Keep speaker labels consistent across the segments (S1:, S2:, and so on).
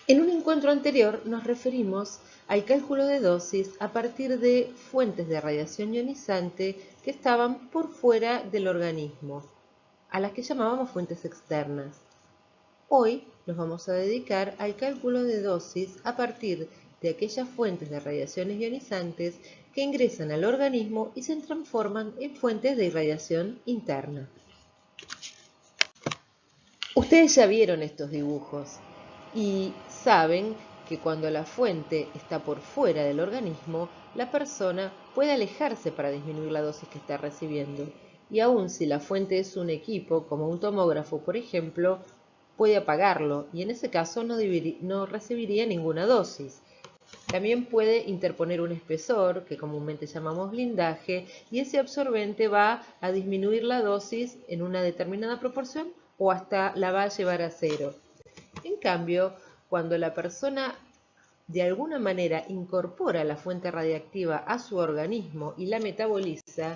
S1: En un encuentro anterior nos referimos al cálculo de dosis a partir de fuentes de radiación ionizante que estaban por fuera del organismo, a las que llamábamos fuentes externas. Hoy nos vamos a dedicar al cálculo de dosis a partir de aquellas fuentes de radiaciones ionizantes que ingresan al organismo y se transforman en fuentes de irradiación interna. Ustedes ya vieron estos dibujos y saben que cuando la fuente está por fuera del organismo, la persona puede alejarse para disminuir la dosis que está recibiendo. Y aun si la fuente es un equipo, como un tomógrafo, por ejemplo, puede apagarlo y en ese caso no recibiría ninguna dosis. También puede interponer un espesor, que comúnmente llamamos blindaje, y ese absorbente va a disminuir la dosis en una determinada proporción o hasta la va a llevar a cero. En cambio, cuando la persona de alguna manera incorpora la fuente radiactiva a su organismo y la metaboliza,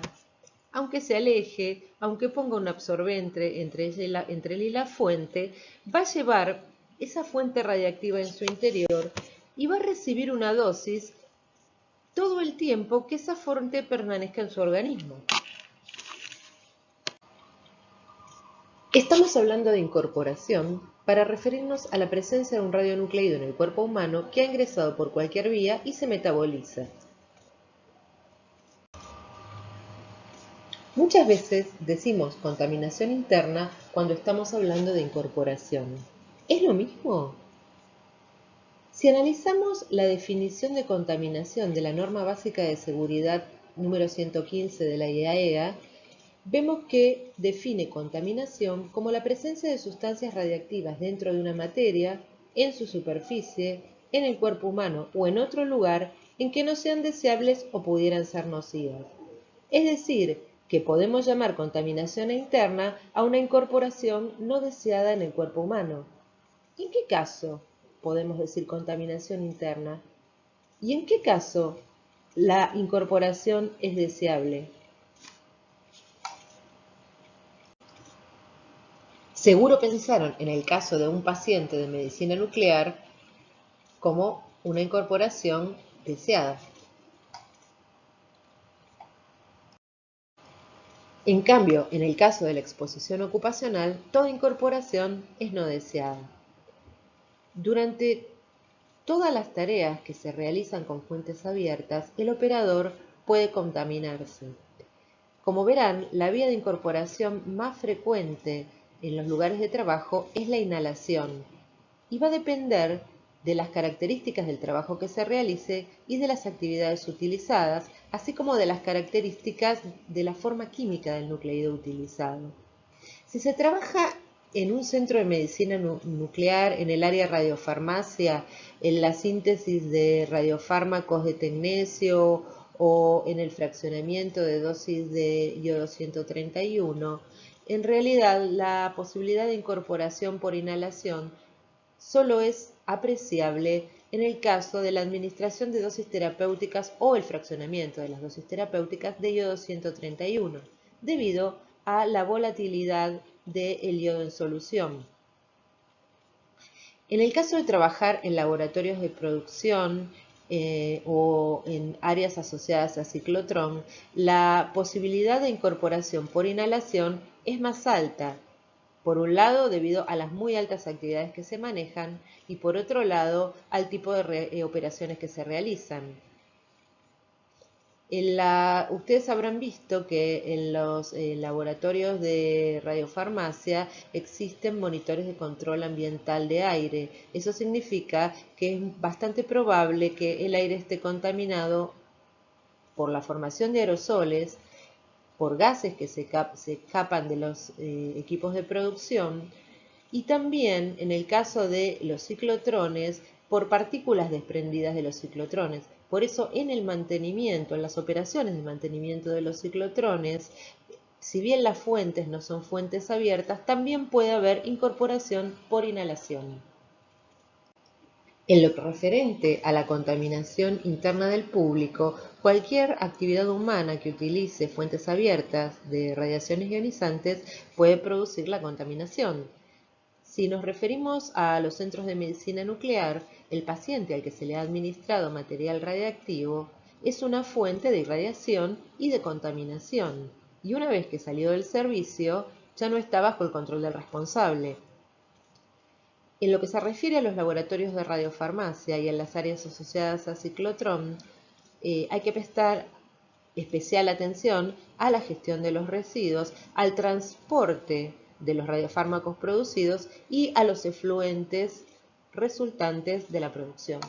S1: aunque se aleje, aunque ponga un absorbente entre él y la fuente, va a llevar esa fuente radiactiva en su interior y va a recibir una dosis todo el tiempo que esa fuente permanezca en su organismo. Estamos hablando de incorporación para referirnos a la presencia de un radionucleido en el cuerpo humano que ha ingresado por cualquier vía y se metaboliza. Muchas veces decimos contaminación interna cuando estamos hablando de incorporación. ¿Es lo mismo? Si analizamos la definición de contaminación de la norma básica de seguridad número 115 de la IAEA, vemos que define contaminación como la presencia de sustancias radiactivas dentro de una materia, en su superficie, en el cuerpo humano o en otro lugar en que no sean deseables o pudieran ser nocivas. Es decir, que podemos llamar contaminación interna a una incorporación no deseada en el cuerpo humano. ¿En qué caso podemos decir contaminación interna? ¿Y en qué caso la incorporación es deseable? Seguro pensaron en el caso de un paciente de medicina nuclear como una incorporación deseada. En cambio, en el caso de la exposición ocupacional, toda incorporación es no deseada. Durante todas las tareas que se realizan con fuentes abiertas, el operador puede contaminarse. Como verán, la vía de incorporación más frecuente en los lugares de trabajo es la inhalación y va a depender de las características del trabajo que se realice y de las actividades utilizadas, así como de las características de la forma química del nucleido utilizado. Si se trabaja en un centro de medicina nuclear, en el área radiofarmacia, en la síntesis de radiofármacos de tecnesio o en el fraccionamiento de dosis de yodo 131, en realidad la posibilidad de incorporación por inhalación solo es apreciable en el caso de la administración de dosis terapéuticas o el fraccionamiento de las dosis terapéuticas de yodo 131, debido a la volatilidad del yodo en solución. En el caso de trabajar en laboratorios de producción o en áreas asociadas a ciclotrón, la posibilidad de incorporación por inhalación es más alta, por un lado debido a las muy altas actividades que se manejan y por otro lado al tipo de operaciones que se realizan. Ustedes habrán visto que en los laboratorios de radiofarmacia existen monitores de control ambiental de aire. Eso significa que es bastante probable que el aire esté contaminado por la formación de aerosoles, por gases que se escapan de los equipos de producción y también, en el caso de los ciclotrones, por partículas desprendidas de los ciclotrones. Por eso, en el mantenimiento, en las operaciones de mantenimiento de los ciclotrones, si bien las fuentes no son fuentes abiertas, también puede haber incorporación por inhalación. En lo referente a la contaminación interna del público, cualquier actividad humana que utilice fuentes abiertas de radiaciones ionizantes puede producir la contaminación. Si nos referimos a los centros de medicina nuclear, el paciente al que se le ha administrado material radiactivo es una fuente de irradiación y de contaminación, y una vez que salió del servicio, ya no está bajo el control del responsable. En lo que se refiere a los laboratorios de radiofarmacia y en las áreas asociadas a ciclotrón, hay que prestar especial atención a la gestión de los residuos, al transporte de los radiofármacos producidos y a los efluentes resultantes de la producción.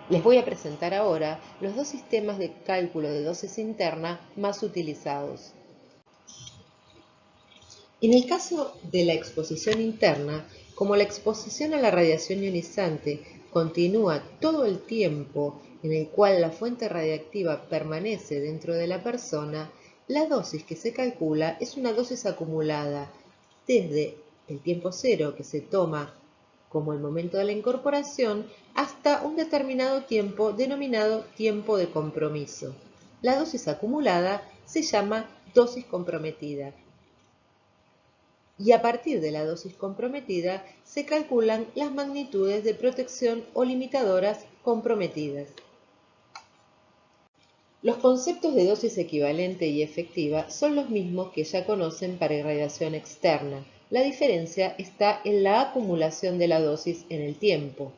S1: Les voy a presentar ahora los dos sistemas de cálculo de dosis interna más utilizados. En el caso de la exposición interna, como la exposición a la radiación ionizante continúa todo el tiempo en el cual la fuente radiactiva permanece dentro de la persona, la dosis que se calcula es una dosis acumulada desde el tiempo cero que se toma como el momento de la incorporación hasta un determinado tiempo denominado tiempo de compromiso. La dosis acumulada se llama dosis comprometida. Y a partir de la dosis comprometida se calculan las magnitudes de protección o limitadoras comprometidas. Los conceptos de dosis equivalente y efectiva son los mismos que ya conocen para irradiación externa. La diferencia está en la acumulación de la dosis en el tiempo.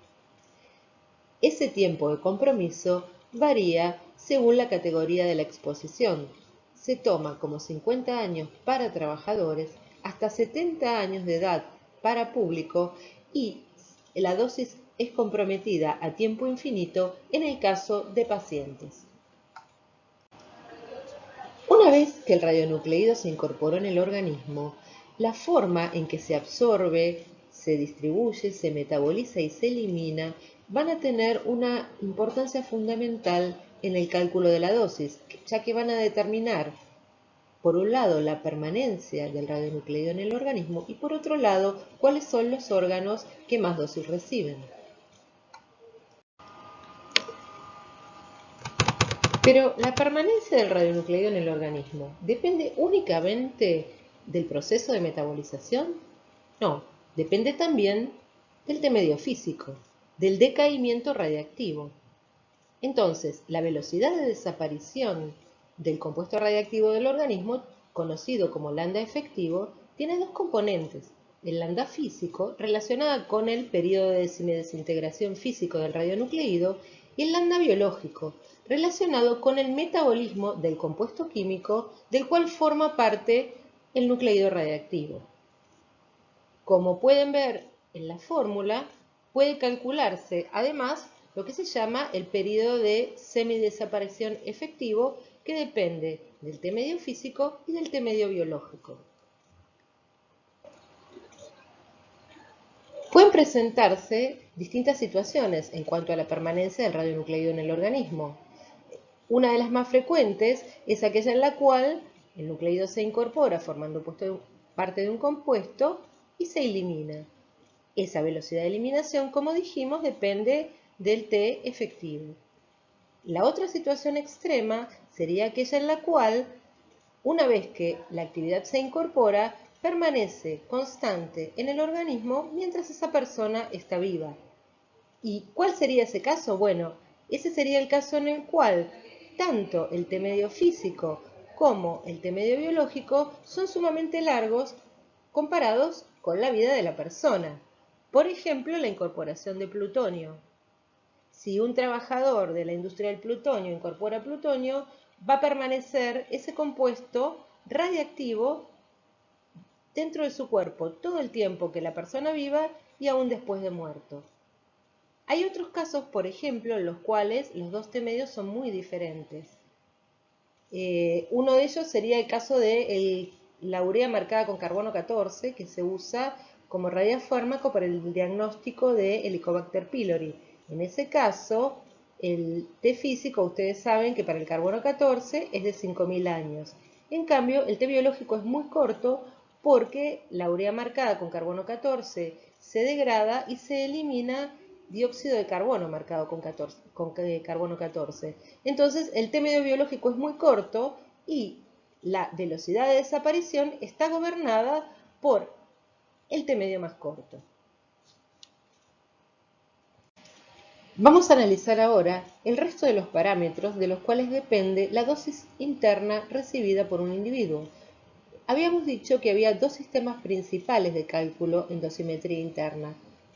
S1: Ese tiempo de compromiso varía según la categoría de la exposición. Se toma como 50 años para trabajadores, hasta 70 años de edad para público y la dosis es comprometida a tiempo infinito en el caso de pacientes. Una vez que el radionucleido se incorporó en el organismo, la forma en que se absorbe, se distribuye, se metaboliza y se elimina van a tener una importancia fundamental en el cálculo de la dosis, ya que van a determinar, por un lado, la permanencia del radionucleido en el organismo y por otro lado, cuáles son los órganos que más dosis reciben. Pero la permanencia del radionucleido en el organismo ¿depende únicamente del proceso de metabolización? No, depende también del medio físico, del decaimiento radiactivo. Entonces, la velocidad de desaparición del compuesto radiactivo del organismo, conocido como lambda efectivo, tiene dos componentes. El lambda físico, relacionada con el periodo de desintegración físico del radionucleido, y el lambda biológico, relacionado con el metabolismo del compuesto químico del cual forma parte el nucleido radiactivo. Como pueden ver en la fórmula, puede calcularse además lo que se llama el periodo de semidesaparición efectivo, que depende del T medio físico y del T medio biológico. Pueden presentarse distintas situaciones en cuanto a la permanencia del radionucleido en el organismo. Una de las más frecuentes es aquella en la cual el nucleido se incorpora formando parte de un compuesto y se elimina. Esa velocidad de eliminación, como dijimos, depende del T efectivo. La otra situación extrema sería aquella en la cual, una vez que la actividad se incorpora, permanece constante en el organismo mientras esa persona está viva. ¿Y cuál sería ese caso? Bueno, ese sería el caso en el cual tanto el T medio físico como el T medio biológico son sumamente largos comparados con la vida de la persona. Por ejemplo, la incorporación de plutonio. Si un trabajador de la industria del plutonio incorpora plutonio, va a permanecer ese compuesto radiactivo dentro de su cuerpo todo el tiempo que la persona viva y aún después de muerto. Hay otros casos, por ejemplo, en los cuales los dos T medios son muy diferentes. Uno de ellos sería el caso de la urea marcada con carbono 14, que se usa como radiofármaco para el diagnóstico de Helicobacter pylori. En ese caso, el T físico, ustedes saben que para el carbono 14 es de 5.000 años. En cambio, el T biológico es muy corto porque la urea marcada con carbono 14 se degrada y se elimina dióxido de carbono marcado con carbono 14. Entonces, el T medio biológico es muy corto y la velocidad de desaparición está gobernada por el T medio más corto. Vamos a analizar ahora el resto de los parámetros de los cuales depende la dosis interna recibida por un individuo. Habíamos dicho que había dos sistemas principales de cálculo en dosimetría interna.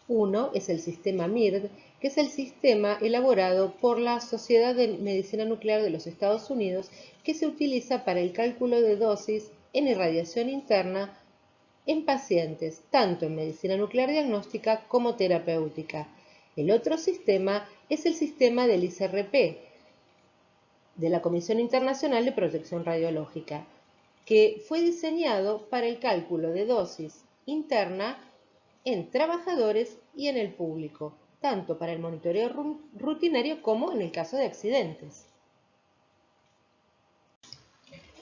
S1: Uno es el sistema MIRD, que es el sistema elaborado por la Sociedad de Medicina Nuclear de los Estados Unidos, que se utiliza para el cálculo de dosis en irradiación interna en pacientes, tanto en medicina nuclear diagnóstica como terapéutica. El otro sistema es el sistema del ICRP, de la Comisión Internacional de Protección Radiológica, que fue diseñado para el cálculo de dosis interna en trabajadores y en el público, tanto para el monitoreo rutinario como en el caso de accidentes.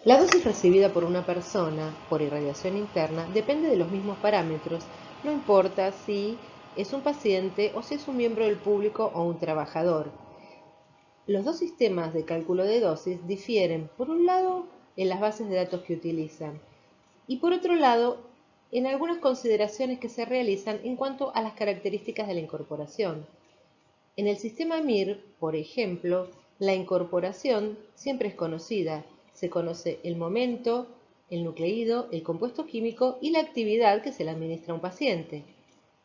S1: La dosis recibida por una persona por irradiación interna depende de los mismos parámetros, no importa si es un paciente o si es un miembro del público o un trabajador. Los dos sistemas de cálculo de dosis difieren, por un lado, en las bases de datos que utilizan y por otro lado, en algunas consideraciones que se realizan en cuanto a las características de la incorporación. En el sistema MIR, por ejemplo, la incorporación siempre es conocida. Se conoce el momento, el nucleído, el compuesto químico y la actividad que se le administra a un paciente.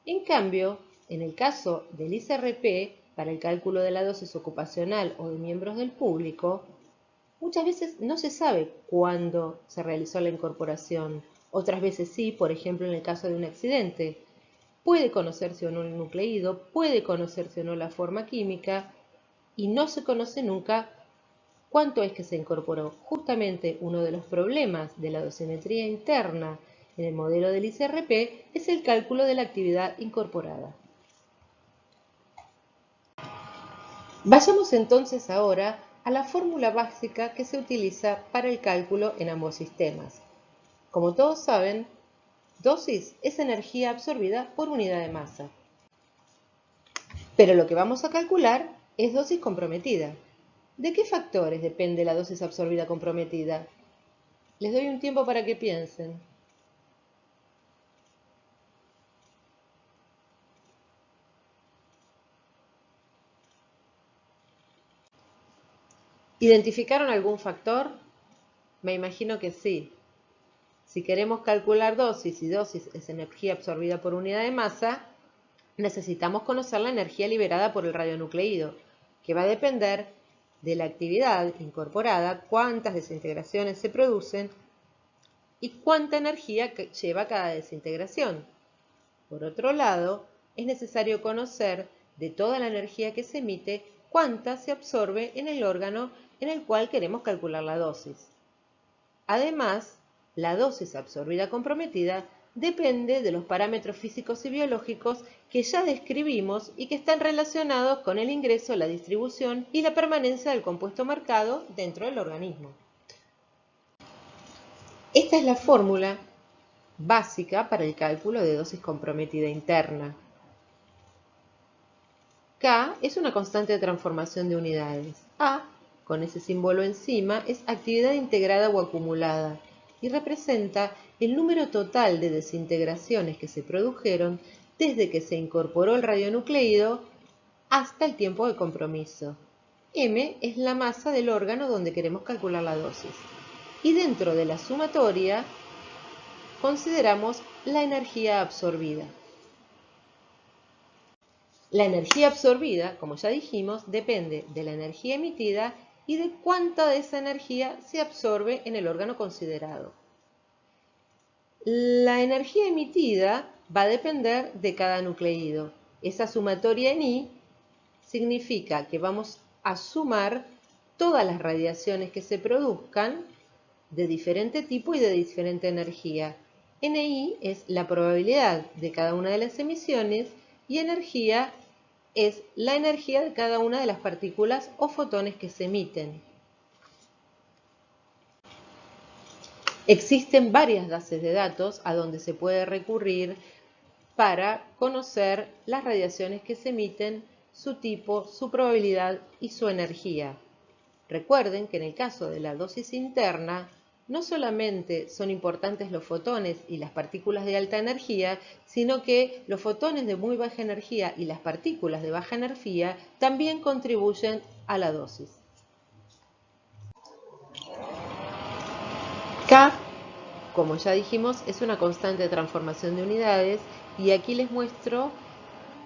S1: En cambio, en el caso del ICRP, para el cálculo de la dosis ocupacional o de miembros del público, muchas veces no se sabe cuándo se realizó la incorporación. Otras veces sí, por ejemplo en el caso de un accidente. Puede conocerse o no el nucleído, puede conocerse o no la forma química y no se conoce nunca cuánto es que se incorporó. Justamente uno de los problemas de la dosimetría interna en el modelo del ICRP es el cálculo de la actividad incorporada. Vayamos entonces ahora a la fórmula básica que se utiliza para el cálculo en ambos sistemas. Como todos saben, dosis es energía absorbida por unidad de masa. Pero lo que vamos a calcular es dosis comprometida. ¿De qué factores depende la dosis absorbida comprometida? Les doy un tiempo para que piensen. ¿Identificaron algún factor? Me imagino que sí. Si queremos calcular dosis y dosis es energía absorbida por unidad de masa, necesitamos conocer la energía liberada por el radionucleído, que va a depender de la actividad incorporada, cuántas desintegraciones se producen y cuánta energía lleva cada desintegración. Por otro lado, es necesario conocer de toda la energía que se emite, cuánta se absorbe en el órgano en el cual queremos calcular la dosis. Además, la dosis absorbida comprometida depende de los parámetros físicos y biológicos que ya describimos y que están relacionados con el ingreso, la distribución y la permanencia del compuesto marcado dentro del organismo. Esta es la fórmula básica para el cálculo de dosis comprometida interna. K es una constante de transformación de unidades. A, con ese símbolo encima, es actividad integrada o acumulada y representa el número total de desintegraciones que se produjeron desde que se incorporó el radionucleído hasta el tiempo de compromiso. M es la masa del órgano donde queremos calcular la dosis. Y dentro de la sumatoria consideramos la energía absorbida. La energía absorbida, como ya dijimos, depende de la energía emitida y de cuánta de esa energía se absorbe en el órgano considerado. La energía emitida va a depender de cada nucleído. Esa sumatoria en I significa que vamos a sumar todas las radiaciones que se produzcan de diferente tipo y de diferente energía. NI es la probabilidad de cada una de las emisiones y energía es la energía de cada una de las partículas o fotones que se emiten. Existen varias bases de datos a donde se puede recurrir para conocer las radiaciones que se emiten, su tipo, su probabilidad y su energía. Recuerden que en el caso de la dosis interna, no solamente son importantes los fotones y las partículas de alta energía, sino que los fotones de muy baja energía y las partículas de baja energía también contribuyen a la dosis. K, como ya dijimos, es una constante de transformación de unidades y aquí les muestro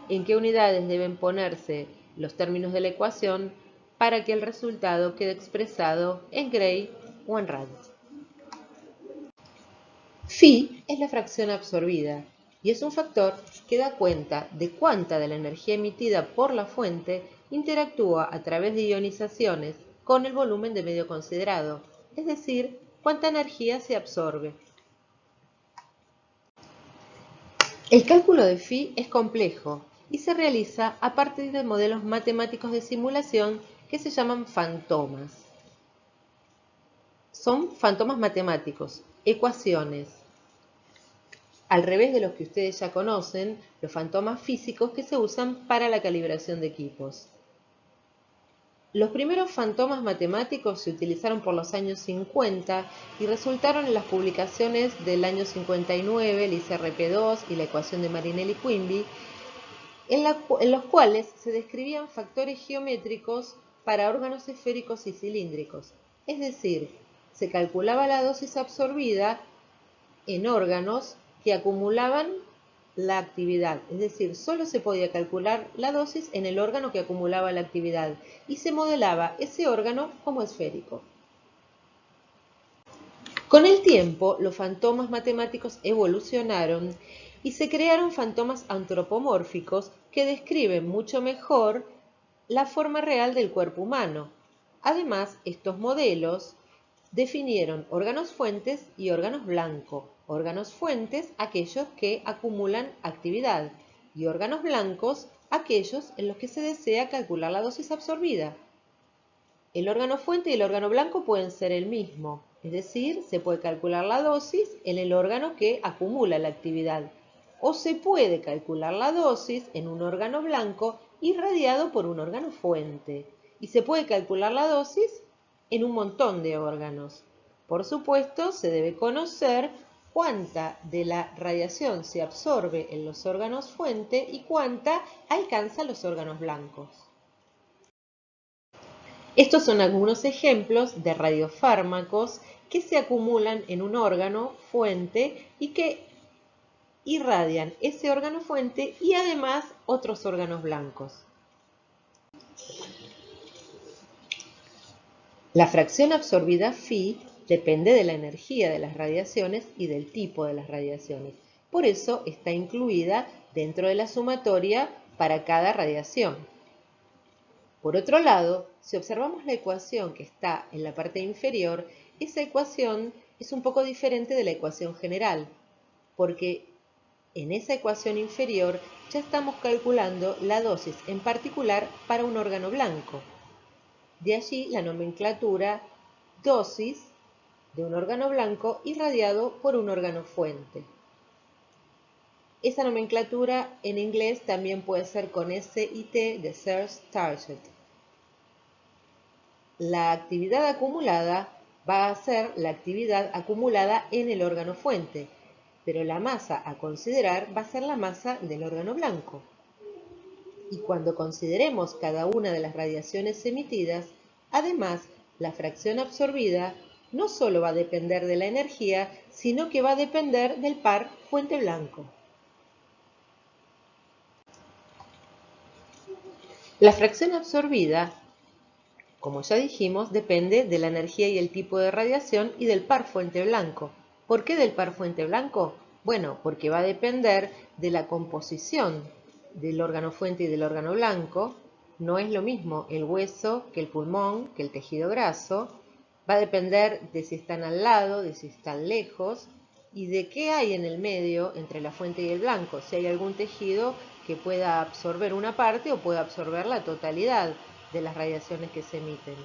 S1: en qué unidades deben ponerse los términos de la ecuación para que el resultado quede expresado en Gray o en radios. Phi es la fracción absorbida y es un factor que da cuenta de cuánta de la energía emitida por la fuente interactúa a través de ionizaciones con el volumen de medio considerado, es decir, cuánta energía se absorbe. El cálculo de Phi es complejo y se realiza a partir de modelos matemáticos de simulación que se llaman fantomas. Son fantomas matemáticos, ecuaciones. Al revés de los que ustedes ya conocen, los fantomas físicos que se usan para la calibración de equipos. Los primeros fantomas matemáticos se utilizaron por los años 50 y resultaron en las publicaciones del año 59, el ICRP2 y la ecuación de Marinelli-Quimby, en los cuales se describían factores geométricos para órganos esféricos y cilíndricos. Es decir, se calculaba la dosis absorbida en órganos que acumulaban la actividad, es decir, solo se podía calcular la dosis en el órgano que acumulaba la actividad y se modelaba ese órgano como esférico. Con el tiempo, los fantomas matemáticos evolucionaron y se crearon fantomas antropomórficos que describen mucho mejor la forma real del cuerpo humano. Además, estos modelos definieron órganos fuentes y órganos blanco. Órganos fuentes, aquellos que acumulan actividad, y órganos blancos, aquellos en los que se desea calcular la dosis absorbida. El órgano fuente y el órgano blanco pueden ser el mismo, es decir, se puede calcular la dosis en el órgano que acumula la actividad, o se puede calcular la dosis en un órgano blanco irradiado por un órgano fuente, y se puede calcular la dosis en un montón de órganos. Por supuesto, se debe conocer cuánta de la radiación se absorbe en los órganos fuente y cuánta alcanza los órganos blancos. Estos son algunos ejemplos de radiofármacos que se acumulan en un órgano fuente y que irradian ese órgano fuente y además otros órganos blancos. La fracción absorbida Phi depende de la energía de las radiaciones y del tipo de las radiaciones. Por eso está incluida dentro de la sumatoria para cada radiación. Por otro lado, si observamos la ecuación que está en la parte inferior, esa ecuación es un poco diferente de la ecuación general, porque en esa ecuación inferior ya estamos calculando la dosis en particular para un órgano blanco. De allí la nomenclatura dosis de un órgano blanco irradiado por un órgano fuente. Esa nomenclatura en inglés también puede ser con SIT de Search Target. La actividad acumulada va a ser la actividad acumulada en el órgano fuente, pero la masa a considerar va a ser la masa del órgano blanco. Y cuando consideremos cada una de las radiaciones emitidas, además, la fracción absorbida no solo va a depender de la energía, sino que va a depender del par fuente-blanco. La fracción absorbida, como ya dijimos, depende de la energía y el tipo de radiación y del par fuente-blanco. ¿Por qué del par fuente-blanco? Bueno, porque va a depender de la composición del órgano fuente y del órgano blanco. No es lo mismo el hueso que el pulmón, que el tejido graso. Va a depender de si están al lado, de si están lejos y de qué hay en el medio entre la fuente y el blanco. Si hay algún tejido que pueda absorber una parte o pueda absorber la totalidad de las radiaciones que se emiten.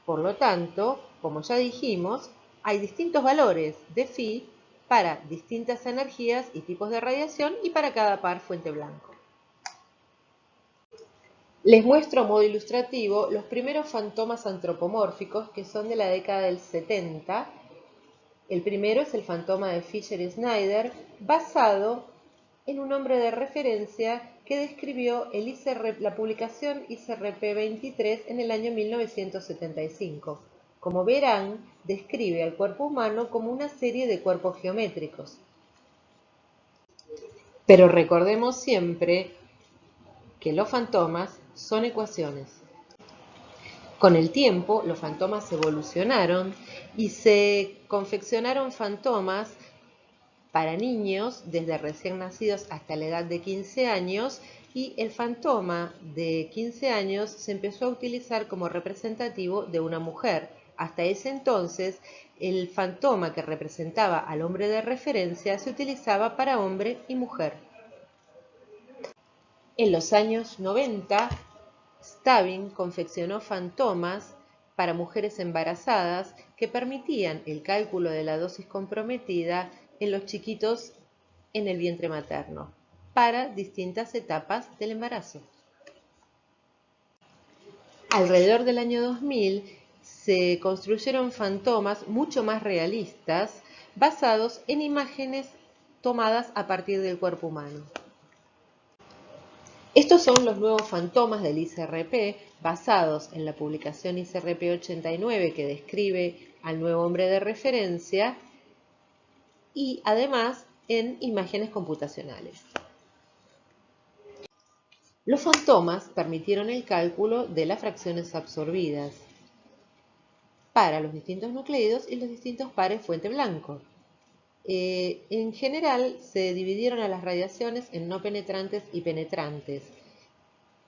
S1: Por lo tanto, como ya dijimos, hay distintos valores de Phi para distintas energías y tipos de radiación y para cada par fuente blanco. Les muestro a modo ilustrativo los primeros fantomas antropomórficos que son de la década del 70 El primero es el fantoma de Fisher y Snyder, basado en un nombre de referencia que describió la publicación ICRP 23 en el año 1975. Como verán, describe al cuerpo humano como una serie de cuerpos geométricos. Pero recordemos siempre que los fantomas son ecuaciones. Con el tiempo, los fantomas evolucionaron y se confeccionaron fantomas para niños desde recién nacidos hasta la edad de 15 años, y el fantoma de 15 años se empezó a utilizar como representativo de una mujer. Hasta ese entonces, el fantoma que representaba al hombre de referencia se utilizaba para hombre y mujer. En los años 90, Staving confeccionó fantomas para mujeres embarazadas que permitían el cálculo de la dosis comprometida en los chiquitos en el vientre materno para distintas etapas del embarazo. Alrededor del año 2000 se construyeron fantomas mucho más realistas basados en imágenes tomadas a partir del cuerpo humano. Estos son los nuevos fantomas del ICRP, basados en la publicación ICRP 89 que describe al nuevo hombre de referencia y además en imágenes computacionales. Los fantomas permitieron el cálculo de las fracciones absorbidas para los distintos nucleidos y los distintos pares fuente-blanco. En general se dividieron a las radiaciones en no penetrantes y penetrantes,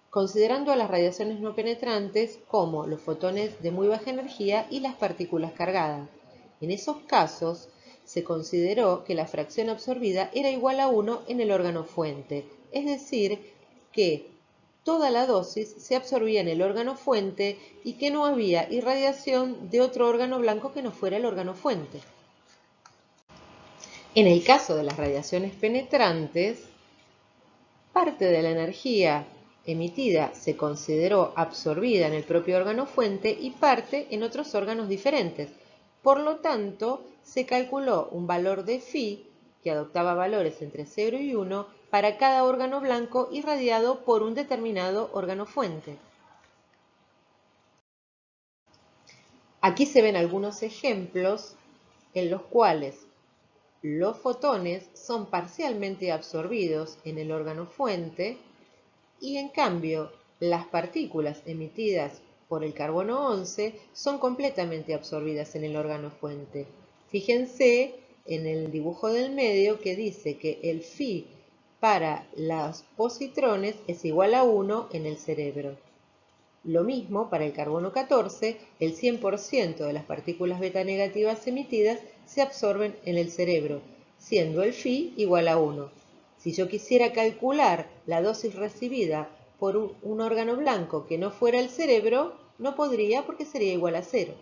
S1: considerando a las radiaciones no penetrantes como los fotones de muy baja energía y las partículas cargadas. En esos casos se consideró que la fracción absorbida era igual a 1 en el órgano fuente, es decir, que toda la dosis se absorbía en el órgano fuente y que no había irradiación de otro órgano blanco que no fuera el órgano fuente. En el caso de las radiaciones penetrantes, parte de la energía emitida se consideró absorbida en el propio órgano fuente y parte en otros órganos diferentes. Por lo tanto, se calculó un valor de phi que adoptaba valores entre 0 y 1 para cada órgano blanco irradiado por un determinado órgano fuente. Aquí se ven algunos ejemplos en los cuales los fotones son parcialmente absorbidos en el órgano fuente y en cambio las partículas emitidas por el carbono 11 son completamente absorbidas en el órgano fuente. Fíjense en el dibujo del medio que dice que el phi para los positrones es igual a 1 en el cerebro. Lo mismo para el carbono 14, el 100% de las partículas beta negativas emitidas se absorben en el cerebro, siendo el phi igual a 1. Si yo quisiera calcular la dosis recibida por un órgano blanco que no fuera el cerebro, no podría porque sería igual a 0.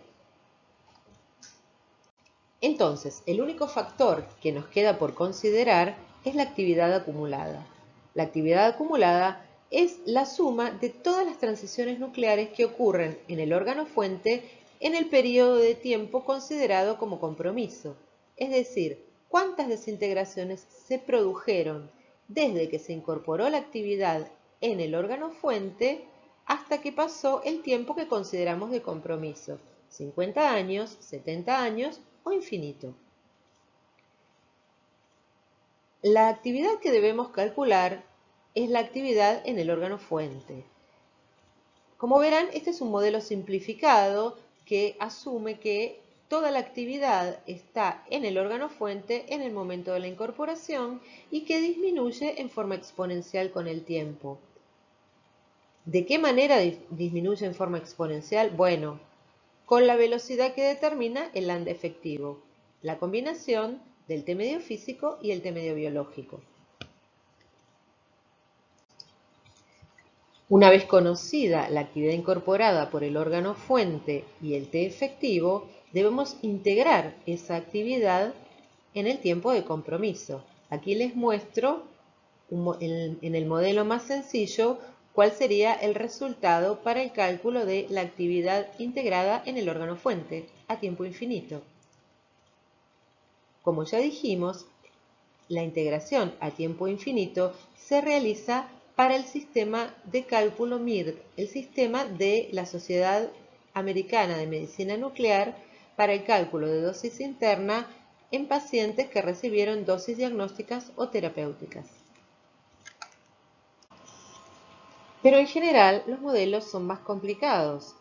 S1: Entonces, el único factor que nos queda por considerar es la actividad acumulada. La actividad acumulada es la suma de todas las transiciones nucleares que ocurren en el órgano fuente en el periodo de tiempo considerado como compromiso. Es decir, cuántas desintegraciones se produjeron desde que se incorporó la actividad en el órgano fuente hasta que pasó el tiempo que consideramos de compromiso, 50 años, 70 años o infinito. La actividad que debemos calcular es la actividad en el órgano fuente. Como verán, este es un modelo simplificado que asume que toda la actividad está en el órgano fuente en el momento de la incorporación y que disminuye en forma exponencial con el tiempo. ¿De qué manera disminuye en forma exponencial? Bueno, con la velocidad que determina el lambda efectivo, la combinación del T medio físico y el T medio biológico. Una vez conocida la actividad incorporada por el órgano fuente y el T efectivo, debemos integrar esa actividad en el tiempo de compromiso. Aquí les muestro en el modelo más sencillo cuál sería el resultado para el cálculo de la actividad integrada en el órgano fuente a tiempo infinito. Como ya dijimos, la integración a tiempo infinito se realiza para el sistema de cálculo MIRT, el sistema de la Sociedad Americana de Medicina Nuclear para el cálculo de dosis interna en pacientes que recibieron dosis diagnósticas o terapéuticas. Pero en general los modelos son más complicados.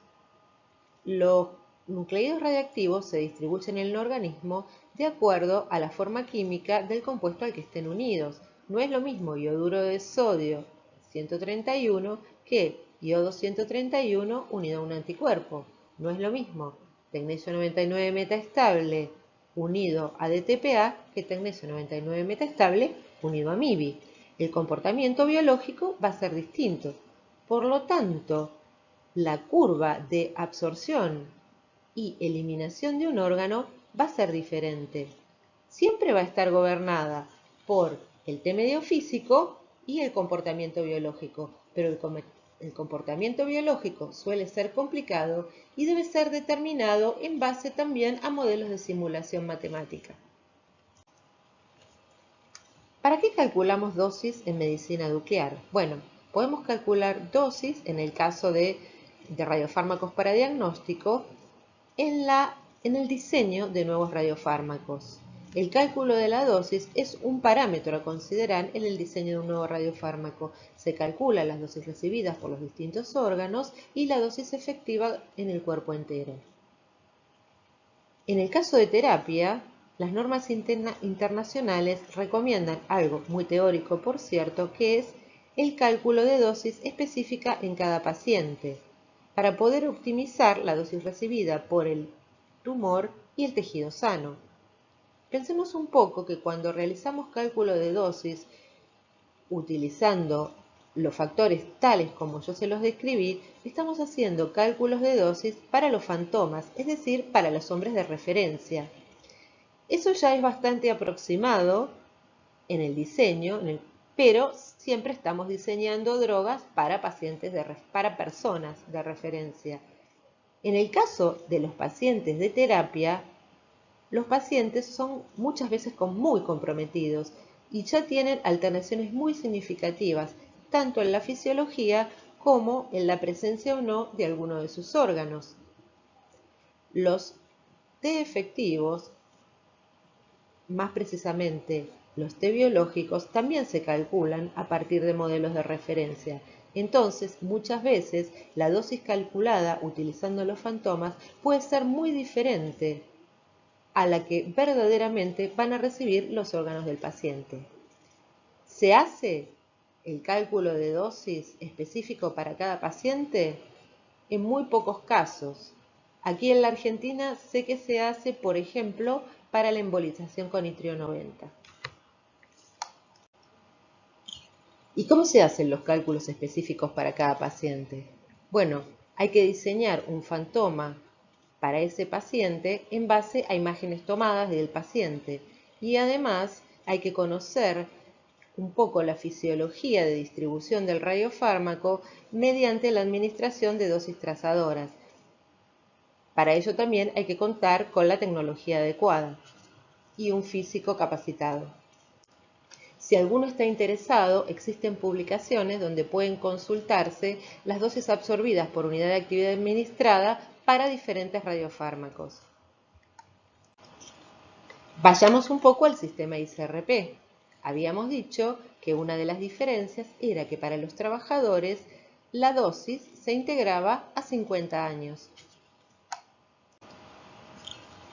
S1: Los nucleidos radiactivos se distribuyen en el organismo de acuerdo a la forma química del compuesto al que estén unidos. No es lo mismo iodo de sodio 131 que iodo 131 unido a un anticuerpo. No es lo mismo tecnesio 99 metaestable unido a DTPA que tecnesio 99 metaestable unido a MIBI. El comportamiento biológico va a ser distinto. Por lo tanto, la curva de absorción y eliminación de un órgano va a ser diferente. Siempre va a estar gobernada por el T medio físico y el comportamiento biológico, pero el comportamiento biológico suele ser complicado y debe ser determinado en base también a modelos de simulación matemática. ¿Para qué calculamos dosis en medicina nuclear? Bueno, podemos calcular dosis en el caso de radiofármacos para diagnóstico en el diseño de nuevos radiofármacos. El cálculo de la dosis es un parámetro a considerar en el diseño de un nuevo radiofármaco. Se calcula las dosis recibidas por los distintos órganos y la dosis efectiva en el cuerpo entero. En el caso de terapia, las normas internacionales recomiendan algo muy teórico, por cierto, que es el cálculo de dosis específica en cada paciente, para poder optimizar la dosis recibida por el tumor y el tejido sano. Pensemos un poco que cuando realizamos cálculo de dosis utilizando los factores tales como yo se los describí, estamos haciendo cálculos de dosis para los fantomas, es decir, para los hombres de referencia. Eso ya es bastante aproximado en el diseño, pero siempre estamos diseñando drogas para para personas de referencia. En el caso de los pacientes de terapia, los pacientes son muchas veces muy comprometidos y ya tienen alteraciones muy significativas, tanto en la fisiología como en la presencia o no de alguno de sus órganos. Los T efectivos, más precisamente los T biológicos, también se calculan a partir de modelos de referencia. Entonces, muchas veces la dosis calculada utilizando los fantomas puede ser muy diferente a la que verdaderamente van a recibir los órganos del paciente. ¿Se hace el cálculo de dosis específico para cada paciente? En muy pocos casos. Aquí en la Argentina sé que se hace, por ejemplo, para la embolización con itrio 90. ¿Y cómo se hacen los cálculos específicos para cada paciente? Bueno, hay que diseñar un fantoma para ese paciente en base a imágenes tomadas del paciente y además hay que conocer un poco la fisiología de distribución del radiofármaco mediante la administración de dosis trazadoras. Para ello también hay que contar con la tecnología adecuada y un físico capacitado. Si alguno está interesado, existen publicaciones donde pueden consultarse las dosis absorbidas por unidad de actividad administrada para diferentes radiofármacos. Vayamos un poco al sistema ICRP. Habíamos dicho que una de las diferencias era que para los trabajadores la dosis se integraba a 50 años.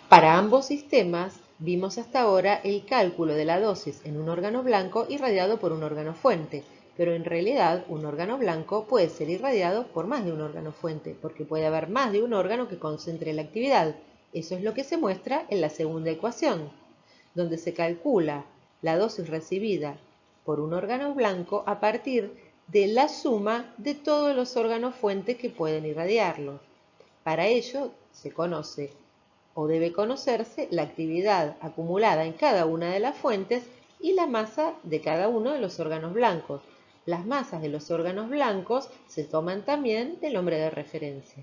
S1: Para ambos sistemas vimos hasta ahora el cálculo de la dosis en un órgano blanco irradiado por un órgano fuente, pero en realidad un órgano blanco puede ser irradiado por más de un órgano fuente, porque puede haber más de un órgano que concentre la actividad. Eso es lo que se muestra en la segunda ecuación, donde se calcula la dosis recibida por un órgano blanco a partir de la suma de todos los órganos fuentes que pueden irradiarlo. Para ello se conoce o debe conocerse la actividad acumulada en cada una de las fuentes y la masa de cada uno de los órganos blancos. Las masas de los órganos blancos se toman también del hombre de referencia.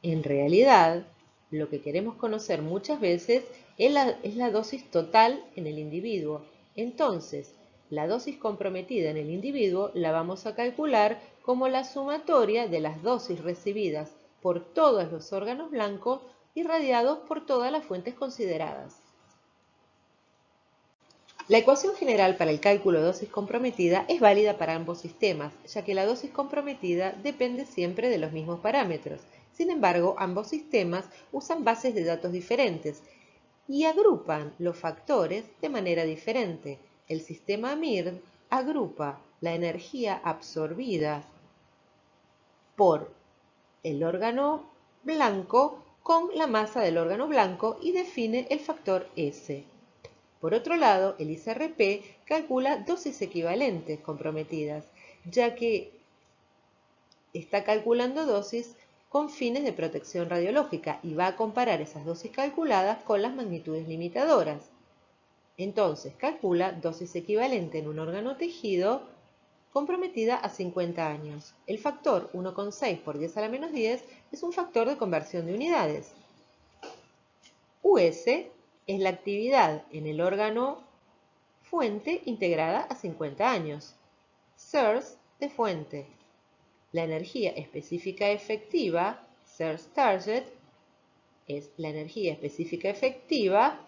S1: En realidad, lo que queremos conocer muchas veces es la dosis total en el individuo. Entonces, la dosis comprometida en el individuo la vamos a calcular como la sumatoria de las dosis recibidas por todos los órganos blancos irradiados por todas las fuentes consideradas. La ecuación general para el cálculo de dosis comprometida es válida para ambos sistemas, ya que la dosis comprometida depende siempre de los mismos parámetros. Sin embargo, ambos sistemas usan bases de datos diferentes y agrupan los factores de manera diferente. El sistema MIRD agrupa la energía absorbida por el órgano blanco con la masa del órgano blanco y define el factor S. Por otro lado, el ICRP calcula dosis equivalentes comprometidas, ya que está calculando dosis con fines de protección radiológica y va a comparar esas dosis calculadas con las magnitudes limitadoras. Entonces, calcula dosis equivalente en un órgano tejido comprometida a 50 años. El factor 1,6 por 10 a la menos 10 es un factor de conversión de unidades. US es la actividad en el órgano fuente integrada a 50 años. SIRS de fuente. La energía específica efectiva, SIRS target, es la energía específica efectiva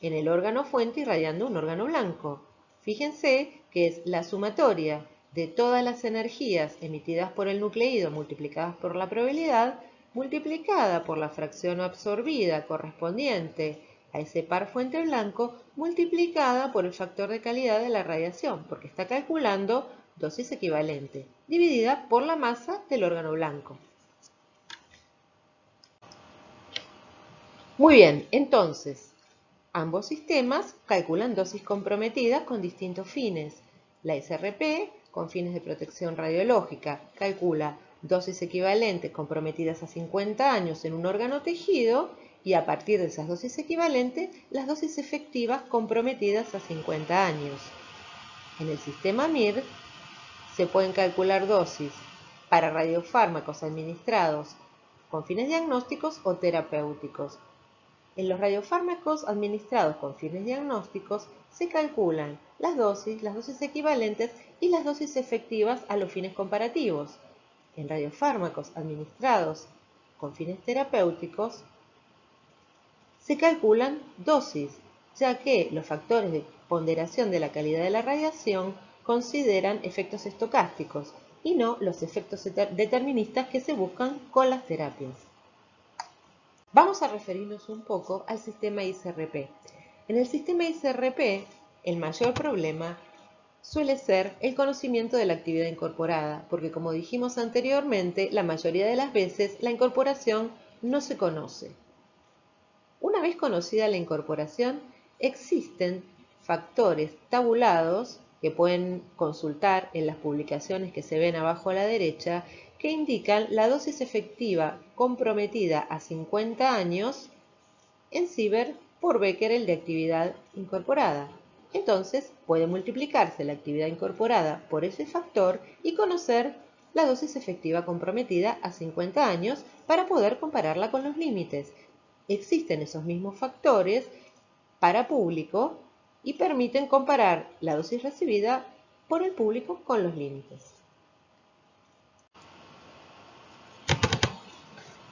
S1: en el órgano fuente irradiando un órgano blanco. Fíjense que es la sumatoria de todas las energías emitidas por el nucleído multiplicadas por la probabilidad, multiplicada por la fracción absorbida correspondiente a ese par fuente blanco, multiplicada por el factor de calidad de la radiación, porque está calculando dosis equivalente, dividida por la masa del órgano blanco. Muy bien, entonces, ambos sistemas calculan dosis comprometidas con distintos fines. La ICRP, con fines de protección radiológica, calcula dosis equivalentes comprometidas a 50 años en un órgano tejido y a partir de esas dosis equivalentes, las dosis efectivas comprometidas a 50 años. En el sistema MIR se pueden calcular dosis para radiofármacos administrados con fines diagnósticos o terapéuticos. En los radiofármacos administrados con fines diagnósticos se calculan las dosis equivalentes y las dosis efectivas a los fines comparativos. En radiofármacos administrados con fines terapéuticos se calculan dosis, ya que los factores de ponderación de la calidad de la radiación consideran efectos estocásticos y no los efectos deterministas que se buscan con las terapias. Vamos a referirnos un poco al sistema ICRP. En el sistema ICRP, el mayor problema suele ser el conocimiento de la actividad incorporada, porque como dijimos anteriormente, la mayoría de las veces la incorporación no se conoce. Una vez conocida la incorporación, existen factores tabulados que pueden consultar en las publicaciones que se ven abajo a la derecha, que indican la dosis efectiva comprometida a 50 años en Sieber por Becquerel de actividad incorporada. Entonces, puede multiplicarse la actividad incorporada por ese factor y conocer la dosis efectiva comprometida a 50 años para poder compararla con los límites. Existen esos mismos factores para público y permiten comparar la dosis recibida por el público con los límites.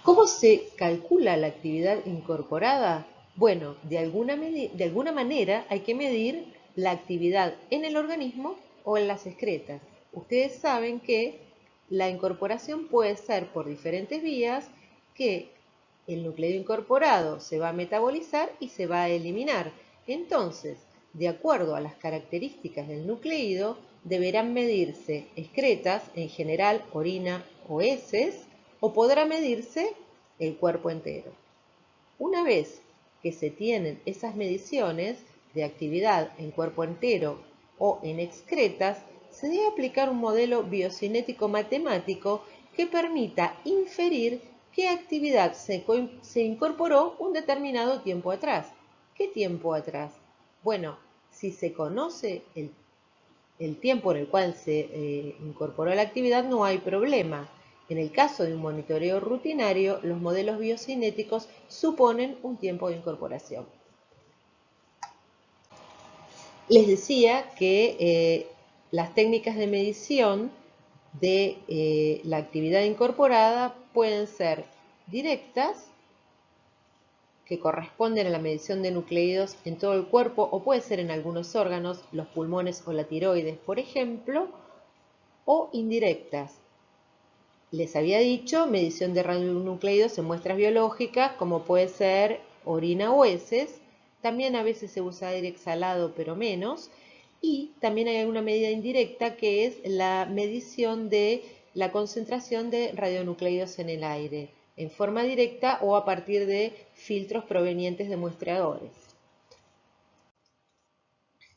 S1: ¿Cómo se calcula la actividad incorporada? Bueno, de alguna manera hay que medir la actividad en el organismo o en las excretas. Ustedes saben que la incorporación puede ser por diferentes vías, que el nucleido incorporado se va a metabolizar y se va a eliminar. Entonces, de acuerdo a las características del nucleido, deberán medirse excretas, en general orina o heces, o podrá medirse el cuerpo entero. Una vez que se tienen esas mediciones de actividad en cuerpo entero o en excretas, se debe aplicar un modelo biocinético matemático que permita inferir qué actividad se incorporó un determinado tiempo atrás. ¿Qué tiempo atrás? Bueno, si se conoce el tiempo en el cual se incorporó la actividad, no hay problema. En el caso de un monitoreo rutinario, los modelos biocinéticos suponen un tiempo de incorporación. Les decía que las técnicas de medición de la actividad incorporada pueden ser directas, que corresponden a la medición de nucleídos en todo el cuerpo, o puede ser en algunos órganos, los pulmones o la tiroides, por ejemplo, o indirectas. Les había dicho medición de radionucleidos en muestras biológicas, como puede ser orina o heces. También a veces se usa aire exhalado, pero menos. Y también hay una medida indirecta, que es la medición de la concentración de radionucleidos en el aire, en forma directa o a partir de filtros provenientes de muestreadores.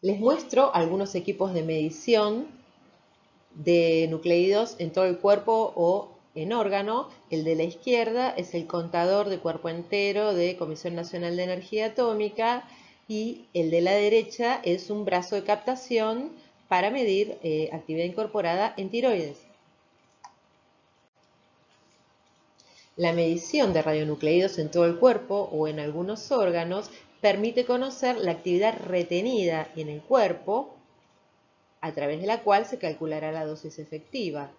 S1: Les muestro algunos equipos de medición de nucleídos en todo el cuerpo o en órgano. El de la izquierda es el contador de cuerpo entero de Comisión Nacional de Energía Atómica, y el de la derecha es un brazo de captación para medir actividad incorporada en tiroides. La medición de radionucleídos en todo el cuerpo o en algunos órganos permite conocer la actividad retenida en el cuerpo, a través de la cual se calculará la dosis efectiva.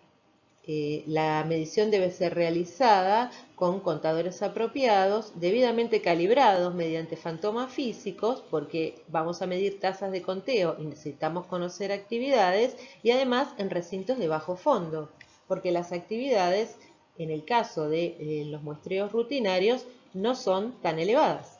S1: La medición debe ser realizada con contadores apropiados, debidamente calibrados mediante fantomas físicos, porque vamos a medir tasas de conteo y necesitamos conocer actividades, y además en recintos de bajo fondo, porque las actividades, en el caso de los muestreos rutinarios, no son tan elevadas.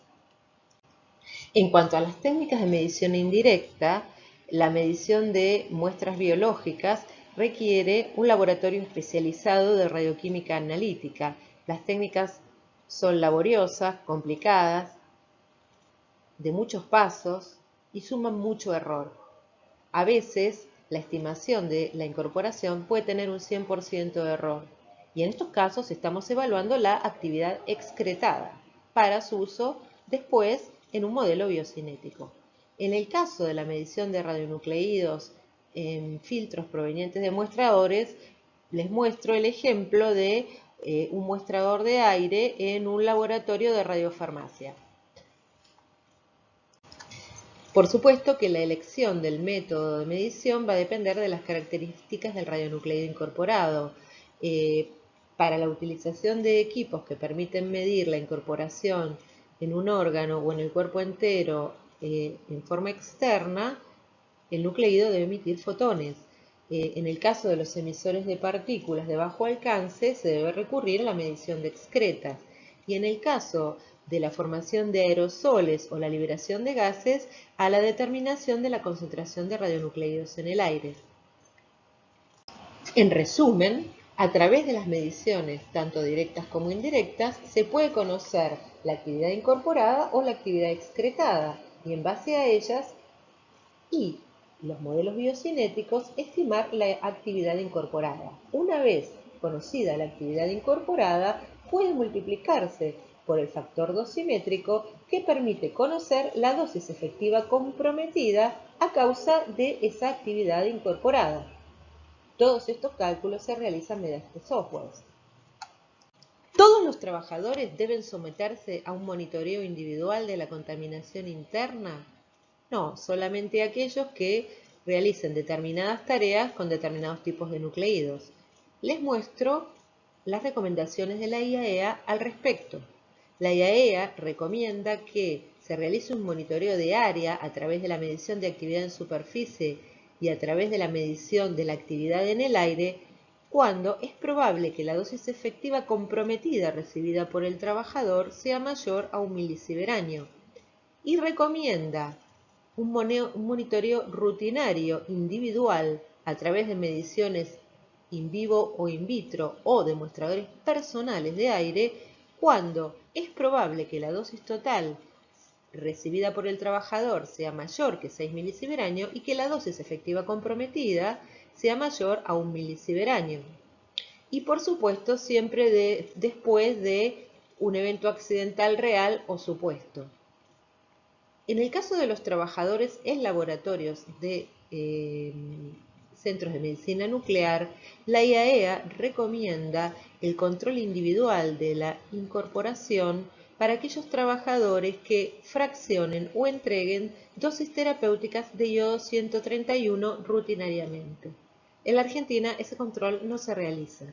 S1: En cuanto a las técnicas de medición indirecta, la medición de muestras biológicas requiere un laboratorio especializado de radioquímica analítica. Las técnicas son laboriosas, complicadas, de muchos pasos y suman mucho error. A veces, la estimación de la incorporación puede tener un 100% de error, y en estos casos estamos evaluando la actividad excretada para su uso después en un modelo biocinético. En el caso de la medición de radionucleídos en filtros provenientes de muestradores, les muestro el ejemplo de un muestrador de aire en un laboratorio de radiofarmacia. Por supuesto que la elección del método de medición va a depender de las características del radionucleido incorporado. Para la utilización de equipos que permiten medir la incorporación en un órgano o en el cuerpo entero en forma externa, el nucleido debe emitir fotones. En el caso de los emisores de partículas de bajo alcance, se debe recurrir a la medición de excretas. Y en el caso de la formación de aerosoles o la liberación de gases, a la determinación de la concentración de radionucleidos en el aire. En resumen, a través de las mediciones, tanto directas como indirectas, se puede conocer la actividad incorporada o la actividad excretada, y en base a ellas y los modelos biocinéticos, estimar la actividad incorporada. Una vez conocida la actividad incorporada, puede multiplicarse por el factor dosimétrico, que permite conocer la dosis efectiva comprometida a causa de esa actividad incorporada. Todos estos cálculos se realizan mediante softwares. ¿Todos los trabajadores deben someterse a un monitoreo individual de la contaminación interna? No, solamente aquellos que realicen determinadas tareas con determinados tipos de nucleídos. Les muestro las recomendaciones de la IAEA al respecto. La IAEA recomienda que se realice un monitoreo de área a través de la medición de actividad en superficie y a través de la medición de la actividad en el aire, cuando es probable que la dosis efectiva comprometida recibida por el trabajador sea mayor a 1 milisievert/año. Y recomienda un monitoreo rutinario individual a través de mediciones in vivo o in vitro o demostradores personales de aire, cuando es probable que la dosis total recibida por el trabajador sea mayor que 6 milisievert/año y que la dosis efectiva comprometida sea mayor a 1 milisievert/año. Y por supuesto siempre después de un evento accidental real o supuesto. En el caso de los trabajadores en laboratorios de centros de medicina nuclear, la IAEA recomienda el control individual de la incorporación para aquellos trabajadores que fraccionen o entreguen dosis terapéuticas de iodo 131 rutinariamente. En la Argentina ese control no se realiza.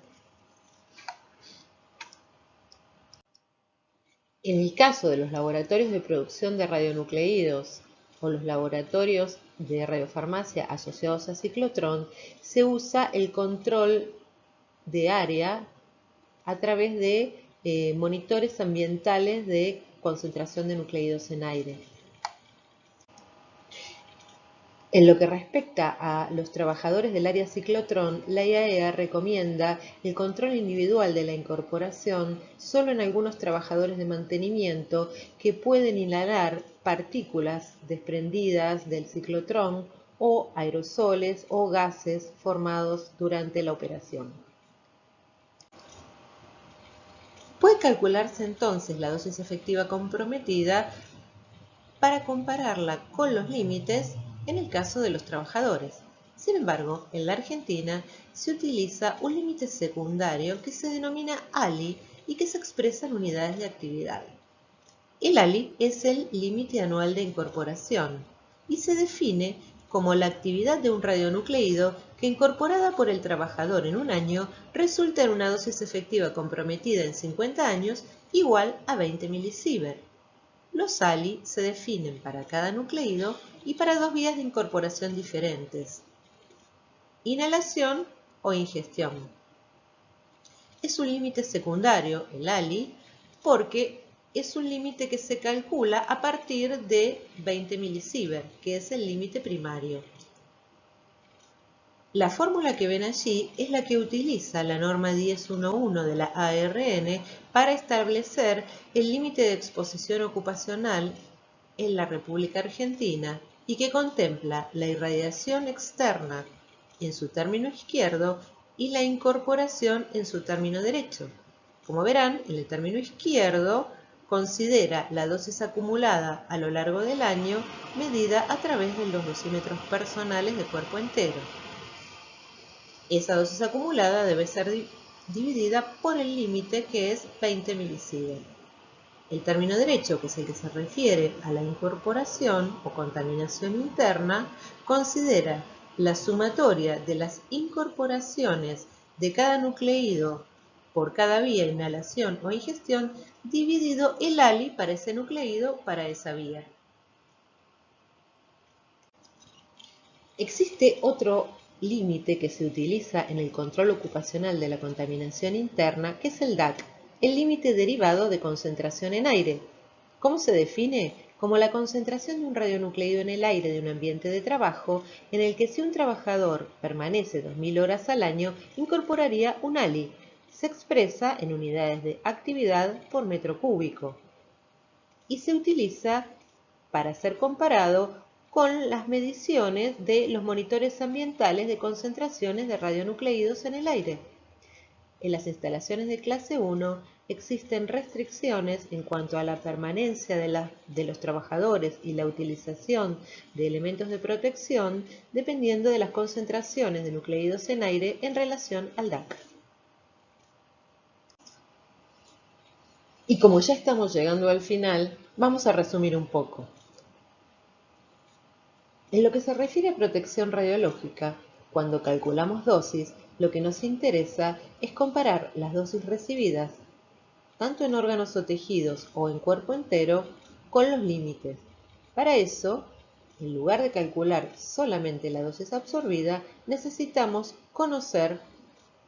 S1: En el caso de los laboratorios de producción de radionucleídos o los laboratorios de radiofarmacia asociados a ciclotrón, se usa el control de área a través de monitores ambientales de concentración de nucleídos en aire. En lo que respecta a los trabajadores del área ciclotrón, la IAEA recomienda el control individual de la incorporación solo en algunos trabajadores de mantenimiento que pueden inhalar partículas desprendidas del ciclotrón o aerosoles o gases formados durante la operación. Puede calcularse entonces la dosis efectiva comprometida para compararla con los límites en el caso de los trabajadores. Sin embargo, en la Argentina se utiliza un límite secundario que se denomina ALI y que se expresa en unidades de actividad. El ALI es el límite anual de incorporación y se define como la actividad de un radionucleído que incorporada por el trabajador en un año resulta en una dosis efectiva comprometida en 50 años igual a 20 milisievert. Los ALI se definen para cada nucleído y para dos vías de incorporación diferentes: inhalación o ingestión. Es un límite secundario, el ALI, porque es un límite que se calcula a partir de 20 milisievert, que es el límite primario. La fórmula que ven allí es la que utiliza la norma 10.1.1 de la ARN para establecer el límite de exposición ocupacional en la República Argentina y que contempla la irradiación externa en su término izquierdo y la incorporación en su término derecho. Como verán, en el término izquierdo considera la dosis acumulada a lo largo del año medida a través de los dosímetros personales de cuerpo entero. Esa dosis acumulada debe ser dividida por el límite, que es 20 milisievert. El término derecho, que es el que se refiere a la incorporación o contaminación interna, considera la sumatoria de las incorporaciones de cada nucleído por cada vía, inhalación o ingestión, dividido el ALI para ese nucleído para esa vía. Existe otro límite que se utiliza en el control ocupacional de la contaminación interna, que es el DAC, el límite derivado de concentración en aire. ¿Cómo se define? Como la concentración de un radionucleído en el aire de un ambiente de trabajo en el que si un trabajador permanece 2000 horas al año, incorporaría un ALI. Se expresa en unidades de actividad por metro cúbico y se utiliza para ser comparado con las mediciones de los monitores ambientales de concentraciones de radionucleídos en el aire. En las instalaciones de clase 1 existen restricciones en cuanto a la permanencia de los trabajadores y la utilización de elementos de protección dependiendo de las concentraciones de nucleídos en aire en relación al DAC. Y como ya estamos llegando al final, vamos a resumir un poco. En lo que se refiere a protección radiológica, cuando calculamos dosis, lo que nos interesa es comparar las dosis recibidas, tanto en órganos o tejidos o en cuerpo entero, con los límites. Para eso, en lugar de calcular solamente la dosis absorbida, necesitamos conocer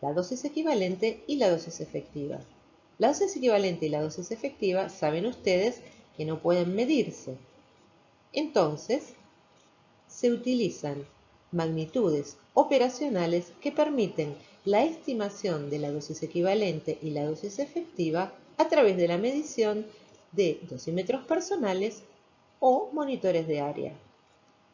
S1: la dosis equivalente y la dosis efectiva. La dosis equivalente y la dosis efectiva saben ustedes que no pueden medirse. Entonces, se utilizan magnitudes operacionales que permiten la estimación de la dosis equivalente y la dosis efectiva a través de la medición de dosímetros personales o monitores de área.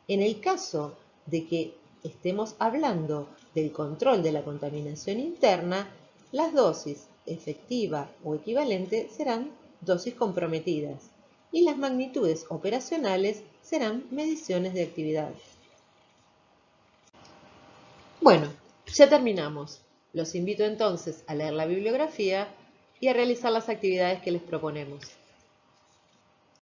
S1: En el caso de que estemos hablando del control de la contaminación interna, las dosis efectiva o equivalente serán dosis comprometidas y las magnitudes operacionales serán mediciones de actividad. Bueno, ya terminamos. Los invito entonces a leer la bibliografía y a realizar las actividades que les proponemos.